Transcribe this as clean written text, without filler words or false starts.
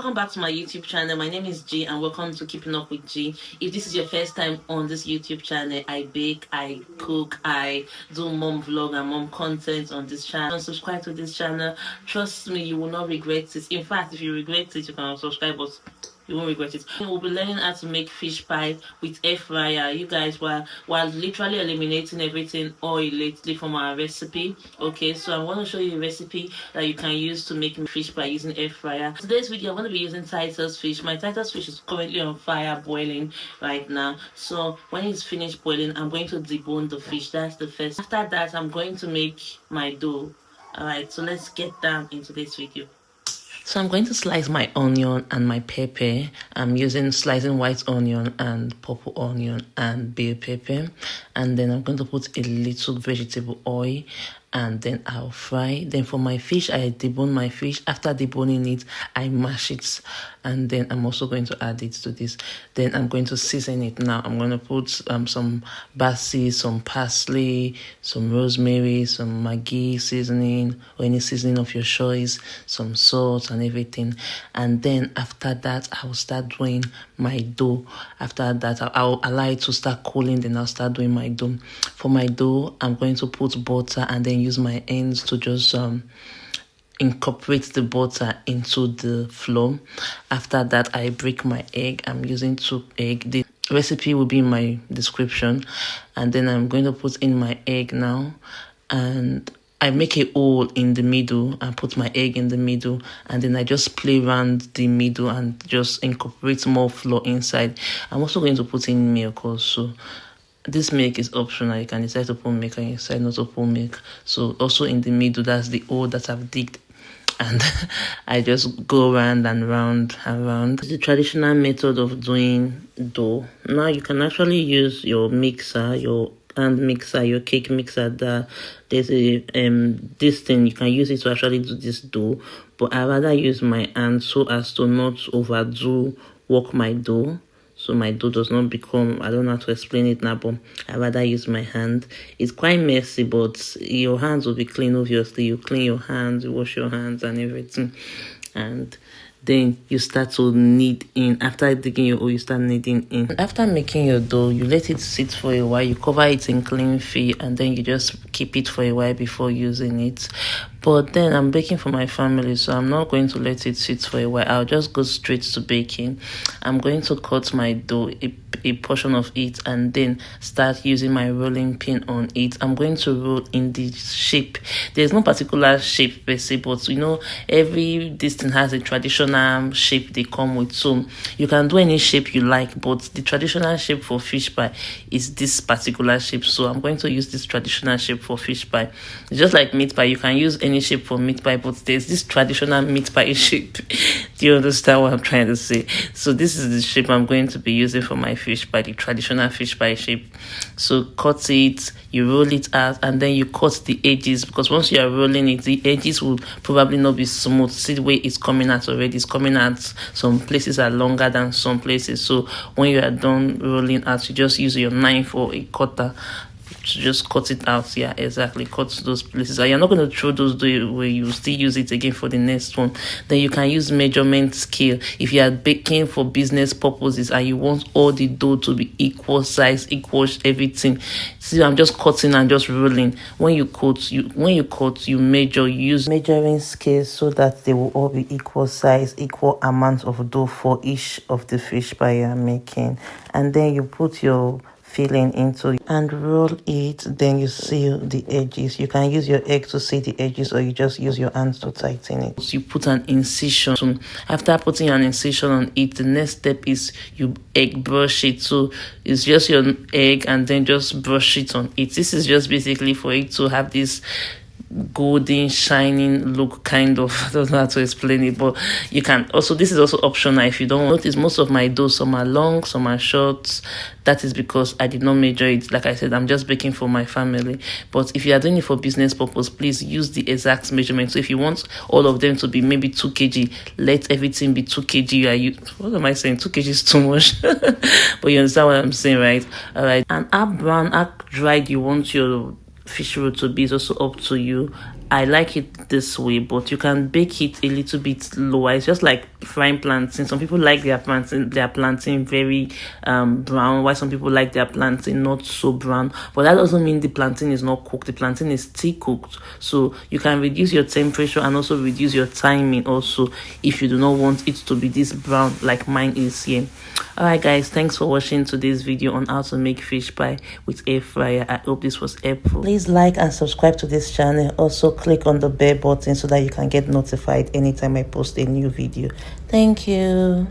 Welcome back to my YouTube channel. My name is G and welcome to Keeping Up with G. If this is your first time on this YouTube channel, I bake, I cook, I do mom vlog and mom content on this channel. Subscribe to this channel. Trust me, you will not regret it. In fact, if you regret it, you can unsubscribe, but you won't regret it. We'll be learning how to make fish pie with air fryer. You guys while literally eliminating everything oil lately from our recipe. Okay, so I'm going to show you a recipe that you can use to make fish pie using air fryer. Today's video I'm going to be using Titus fish. My Titus fish is currently on fire boiling right now. So when it's finished boiling, I'm going to debone the fish. That's the first. After that, I'm going to make my dough. Alright, so let's get down into this video. So I'm going to slice my onion and my pepper. I'm using slicing white onion and purple onion and bell pepper. And then I'm going to put a little vegetable oil and then I'll fry. Then for my fish, I debone my fish. After deboning it, I mash it. And then I'm also going to add it to this. Then I'm going to season it now. I'm going to put some basil, some parsley, some rosemary, some Maggi seasoning or any seasoning of your choice, some salt and everything. And then after that, I will start doing my dough. After that, I'll allow it to start cooling. Then I'll start doing my dough. For my dough, I'm going to put butter and then use my hands to just incorporate the butter into the flour. After that, I break my egg. I'm using 2 eggs. The recipe will be in my description. And then I'm going to put in my egg now. And I make a hole in the middle and put my egg in the middle. And then I just play around the middle and just incorporate more flour inside. I'm also going to put in milk also. This milk is optional. You can decide to put milk and you decide not to put milk. So also in the middle, that's the hole that I've digged. And I just go round and round and round. It's the traditional method of doing dough. Now you can actually use your mixer, your hand mixer, your cake mixer. There's a this thing you can use it to actually do this dough. But I rather use my hand so as to not overdo work my dough. So my dough does not become, I don't know how to explain it now, but I rather use my hand. It's quite messy, but your hands will be clean, obviously. You clean your hands, you wash your hands and everything. And then you start to knead in. After digging your hole, you start kneading in. After making your dough, you let it sit for a while. You cover it in cling film and then you just keep it for a while before using it. But then I'm baking for my family, so I'm not going to let it sit for a while. I'll just go straight to baking. I'm going to cut my dough, a portion of it, and then start using my rolling pin on it. I'm going to roll in the shape. There's no particular shape per se, but you know, this thing has a traditional shape they come with. So you can do any shape you like, but the traditional shape for fish pie is this particular shape. So I'm going to use this traditional shape for fish pie. It's just like meat pie. You can use any shape for meat pie, but there's this traditional meat pie shape. Do you understand what I'm trying to say? So this is the shape I'm going to be using for my fish pie, the traditional fish pie shape. So cut it, you roll it out, and then you cut the edges, because once you are rolling it, the edges will probably not be smooth. See the way it's coming out already. It's coming out. Some places are longer than some places. So when you are done rolling out, you just use your knife or a cutter to just cut it out. Yeah, exactly, cut those places. And you're not going to throw those away. You still use it again for the next one. Then you can use measurement scale if you are baking for business purposes and you want all the dough to be equal size, equal everything. See, I'm just cutting and just rolling. When you cut, you measure. You use measuring scale so that they will all be equal size, equal amount of dough for each of the fish pie you are making. And then you put your filling into it and roll it. Then you seal the edges. You can use your egg to seal the edges, or you just use your hands to tighten it. So you put an incision. So after putting an incision on it, the next step is you egg brush it. So it's just your egg and then just brush it on it. This is just basically for it to have this golden shining look, kind of. I don't know how to explain it, but you can also, this is also optional if you don't want. Notice most of my dough, some are long, some are short. That is because I did not measure it. Like I said, I'm just baking for my family. But if you are doing it for business purpose, please use the exact measurement. So if you want all of them to be maybe 2 kg, let everything be 2 kg. What am I saying? 2 kg is too much. But you understand what I'm saying, right? All right. And how brown, how dried you want your fish roll to be is also up to you. I like it this way, but you can bake it a little bit lower. It's just like frying plantain. Some people like their plantain very brown, while some people like their plantain not so brown. But that doesn't mean the plantain is not cooked. The plantain is still cooked. So you can reduce your temperature and also reduce your timing also if you do not want it to be this brown like mine is here. Alright guys, thanks for watching today's video on how to make fish pie with air fryer. I hope this was helpful. Please like and subscribe to this channel. Also click on the bell button so that you can get notified anytime I post a new video. Thank you.